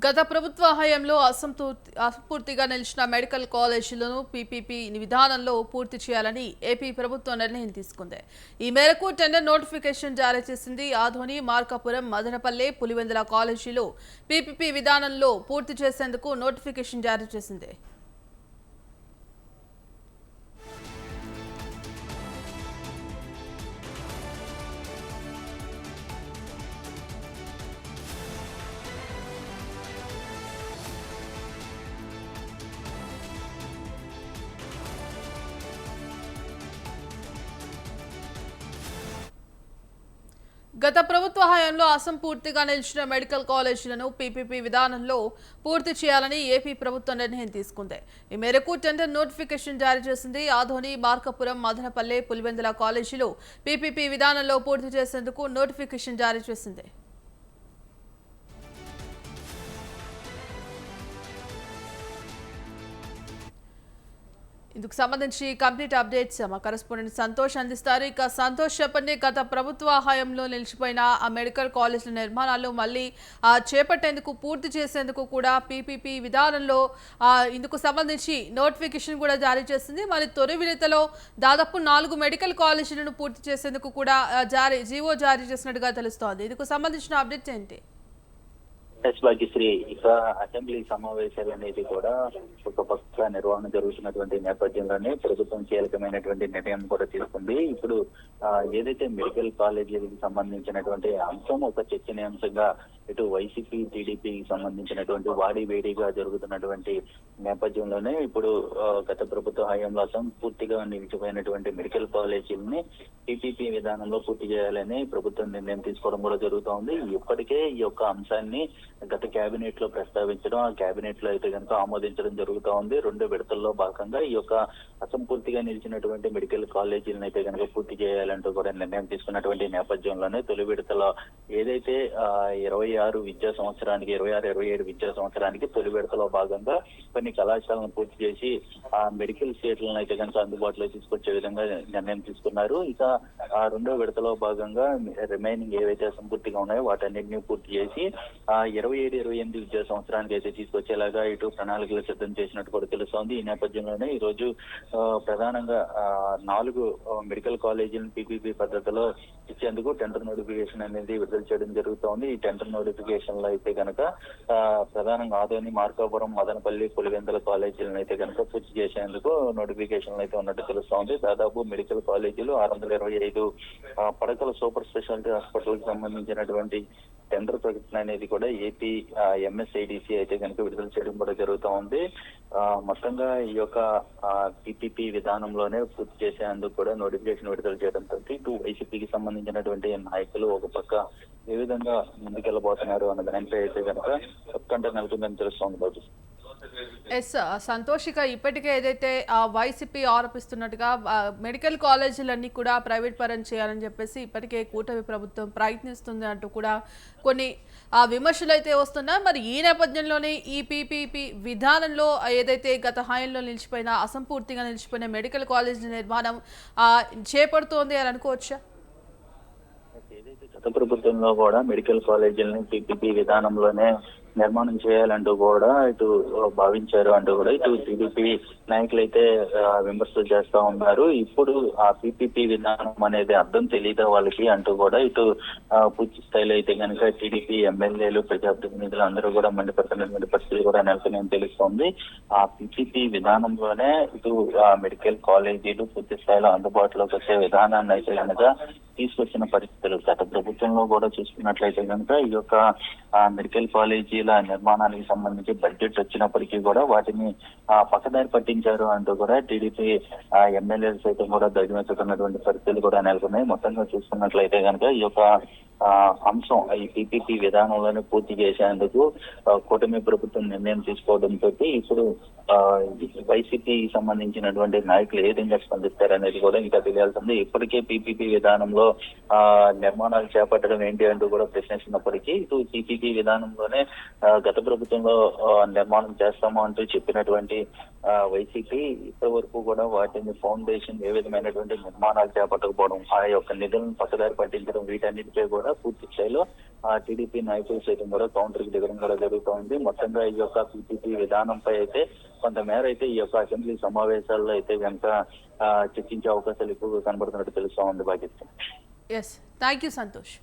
గత ప్రభుత్వ హయాంలో అసంపూర్తిగా నిలిచిన మెడికల్ కాలేజీలను పీపీపీ విధానంలో పూర్తి చేయాలని ఏపీ ప్రభుత్వం నిర్ణయం తీసుకుంది. ఈ మేరకు టెండర్ నోటిఫికేషన్ జారీ చేసింది. ఆధోని, మార్కాపురం, మదనపల్లె, పులివెందుల కాలేజీలు పీపీపీ విధానంలో పూర్తి చేసేందుకు నోటిఫికేషన్ జారీ చేసింది. గత ప్రభుత్వ హయాంలో అసంపూర్తిగా నిలిచిన మెడికల్ కాలేజీలను పీపీపీ విధానంలో పూర్తి చేయాలని ఏపీ ప్రభుత్వం నిర్ణయం తీసుకుంది. ఈ మేరకు టెండర్ నోటిఫికేషన్ జారీ చేసింది. ఆధోని, మార్కాపురం, మదనపల్లె, పులివెందుల కాలేజీలు పీపీపీ విధానంలో పూర్తి చేసేందుకు నోటిఫికేషన్ జారీ చేసింది. ఇందుకు సంబంధించి కంప్లీట్ అప్డేట్స్ మా కరెస్పాండెంట్ సంతోష్ అందిస్తారు. ఇక సంతోష్ చెప్పండి, గత ప్రభుత్వ హయాంలో నిలిచిపోయిన ఆ మెడికల్ కాలేజీల నిర్మాణాలు మళ్ళీ చేపట్టేందుకు, పూర్తి చేసేందుకు కూడా పీపీపీ విధానంలో ఇందుకు సంబంధించి నోటిఫికేషన్ కూడా జారీ చేసింది. మరి తొలి విడతలో దాదాపు 4 మెడికల్ కాలేజీలను పూర్తి చేసేందుకు కూడా జీవో జారీ చేసినట్టుగా తెలుస్తోంది. ఇందుకు సంబంధించిన అప్డేట్స్ ఏంటి? భాగ్యశ్రీ, ఇక అసెంబ్లీ సమావేశాలు అనేది కూడా ఒక పక్క నిర్వహణ జరుగుతున్నటువంటి నేపథ్యంలోనే ప్రభుత్వం కీలకమైనటువంటి నిర్ణయం కూడా తీసుకుంది. ఇప్పుడు ఏదైతే మెడికల్ కాలేజీలకు సంబంధించినటువంటి అంశం ఒక చర్చనీయాంశంగా ఇటు వైసీపీ, టీడీపీకి సంబంధించినటువంటి వేడిగా జరుగుతున్నటువంటి నేపథ్యంలోనే ఇప్పుడు గత ప్రభుత్వ హయాంలో పూర్తిగా నిలిచిపోయినటువంటి మెడికల్ కాలేజీలని పీపీపీ విధానంలో పూర్తి చేయాలని ప్రభుత్వం నిర్ణయం తీసుకోవడం కూడా జరుగుతోంది. ఇప్పటికే ఈ యొక్క అంశాన్ని గత కేబినెట్ లో ప్రస్తావించడం, ఆ కేబినెట్ లో అయితే కనుక ఆమోదించడం జరుగుతూ ఉంది. 2 విడతల్లో భాగంగా ఈ యొక్క అసంపూర్తిగా నిలిచినటువంటి మెడికల్ కాలేజీలను అయితే కనుక పూర్తి చేయాలంటూ కూడా నిర్ణయం తీసుకున్నటువంటి నేపథ్యంలోనే తొలి విడతలో ఏదైతే 26 విద్యా సంవత్సరానికి 26-27 విద్యా సంవత్సరానికి తొలి విడతలో భాగంగా కొన్ని కళాశాలను పూర్తి చేసి ఆ మెడికల్ సీట్లను అయితే కనుక అందుబాటులో తీసుకొచ్చే విధంగా నిర్ణయం తీసుకున్నారు. ఇక ఆ 2వ విడతలో భాగంగా రిమైనింగ్ ఏవైతే అసంపూర్తిగా ఉన్నాయో వాటన్నింటినీ పూర్తి చేసి 27-28 విద్యా సంవత్సరానికి అయితే తీసుకొచ్చేలాగా ఇటు ప్రణాళికలు సిద్ధం చేసినట్టు కూడా తెలుస్తోంది. ఈ నేపథ్యంలోనే ఈ రోజు ప్రధానంగా 4 మెడికల్ కాలేజీలను పీపీపీ పద్ధతిలో ఇచ్చేందుకు టెండర్ నోటిఫికేషన్ అనేది విడుదల చేయడం జరుగుతోంది. ఈ టెండర్ నోటిఫికేషన్ లో అయితే కనుక ప్రధానంగా ఆదోని, మార్కాపురం, మదనపల్లి, పులివెందుల కాలేజీలను అయితే కనుక పూర్తి చేసేందుకు నోటిఫికేషన్లు అయితే ఉన్నట్టు తెలుస్తోంది. దాదాపు మెడికల్ కాలేజీలు 625 పడకల సూపర్ స్పెషాలిటీ హాస్పిటల్ కి సంబంధించినటువంటి టెండర్ ప్రకటన అనేది కూడా ఏపీ ఎంఎస్ఐడిసి అయితే కనుక విడుదల చేయడం కూడా జరుగుతూ ఉంది. మొత్తంగా ఈ యొక్క పీపీపీ విధానంలోనే పూర్తి చేసేందుకు కూడా నోటిఫికేషన్ విడుదల చేయడంతో ఇటు వైసీపీకి సంబంధించినటువంటి నాయకులు ఒక పక్క ఏ విధంగా ముందుకెళ్ళబోతున్నారు అన్న దానిపై అయితే కనుక ఉత్కంఠ నెలకొందని తెలుస్తోంది. బాబు సంతోషిక, ఇప్పటికే ఏదైతే వైసీపీ ఆరోపిస్తున్నట్టుగా మెడికల్ కాలేజీలన్నీ కూడా ప్రైవేట్ పరం చేయాలని చెప్పేసి ఇప్పటికే కూటమి ప్రభుత్వం ప్రయత్నిస్తుంది అంటూ కూడా కొన్ని విమర్శలు అయితే వస్తున్నాయి. మరి ఈ నేపథ్యంలోనే ఈ పీపీపీ విధానంలో ఏదైతే గత హయాంలో నిలిచిపోయిన, అసంపూర్తిగా నిలిచిపోయిన మెడికల్ కాలేజీ నిర్మాణం చేపడుతోంది అని అనుకోవచ్చా? ఏదైతే గత ప్రభుత్వంలో కూడా మెడికల్ కాలేజీలని పీపీపీ విధానంలోనే నిర్మాణం చేయాలంటూ కూడా ఇటు భావించారు అంటూ కూడా ఇటు టీడీపీ నాయకులు అయితే విమర్శలు చేస్తా ఉన్నారు. ఇప్పుడు ఆ పీపీపీ విధానం అనేది అర్థం తెలియదా వాళ్ళకి అంటూ కూడా ఇటు పూర్తి స్థాయిలో అయితే కనుక టీడీపీ ఎమ్మెల్యేలు, ప్రజాప్రతినిధులు అందరూ కూడా మండిపడుతున్నటువంటి పరిస్థితులు కూడా నెలకొని తెలుస్తోంది. ఆ పీపీపీ విధానంలోనే ఇటు మెడికల్ కాలేజీలు పూర్తి స్థాయిలో అందుబాటులోకి వచ్చే విధానాన్ని అయితే కనుక తీసుకొచ్చిన పరిస్థితులు గత ప్రభుత్వంలో కూడా చూసుకున్నట్లయితే కనుక ఈ యొక్క మెడికల్ కాలేజీల నిర్మాణానికి సంబంధించి బడ్జెట్ వచ్చినప్పటికీ కూడా వాటిని పక్కదారి పట్టించారు అంటూ కూడా టీడీపీ ఎమ్మెల్యేలు సైతం కూడా ధ్వజమెత్తుతున్నటువంటి పరిస్థితులు కూడా నెలకొన్నాయి. మొత్తంగా చూసుకున్నట్లయితే కనుక ఈ యొక్క అంశం ఈ పీపీపీ విధానంలోనే పూర్తి చేసేందుకు కూటమి ప్రభుత్వం నిర్ణయం తీసుకోవడంతో ఇప్పుడు వైసీపీ సంబంధించినటువంటి నాయకులు ఏ విధంగా స్పందిస్తారనేది కూడా ఇంకా తెలియాల్సింది. ఇప్పటికే పీపీపీ విధానంలో నిర్మాణాలు చేపట్టడం ఏంటి అంటూ కూడా ప్రశ్నిస్తున్నప్పటికీ ఇటు పీపీపీ విధానంలోనే గత ప్రభుత్వంలో నిర్మాణం చేస్తాము అంటూ చెప్పినటువంటి వైసీపీ ఇప్పటి వరకు కూడా వాటిని ఫౌండేషన్ ఏ విధమైనటువంటి నిర్మాణాలు చేపట్టకపోవడం, ఆ యొక్క నిధులను పక్కదారి పట్టించడం, వీటన్నిటిపై కూడా పూర్తి స్థాయిలో టీడీపీ నాయకులు సైతం కూడా కౌంటర్ కి దిగడం కూడా జరుగుతూ ఉంది. మొత్తంగా ఈ యొక్క పీపీపీ విధానంపై అయితే కొంతమేర అయితే ఈ యొక్క అసెంబ్లీ సమావేశాల్లో అయితే కనుక చర్చించే అవకాశాలు ఎక్కువగా కనబడుతున్నట్టు తెలుస్తా ఉంది. బాధ్యత. Yes, thank you Santosh.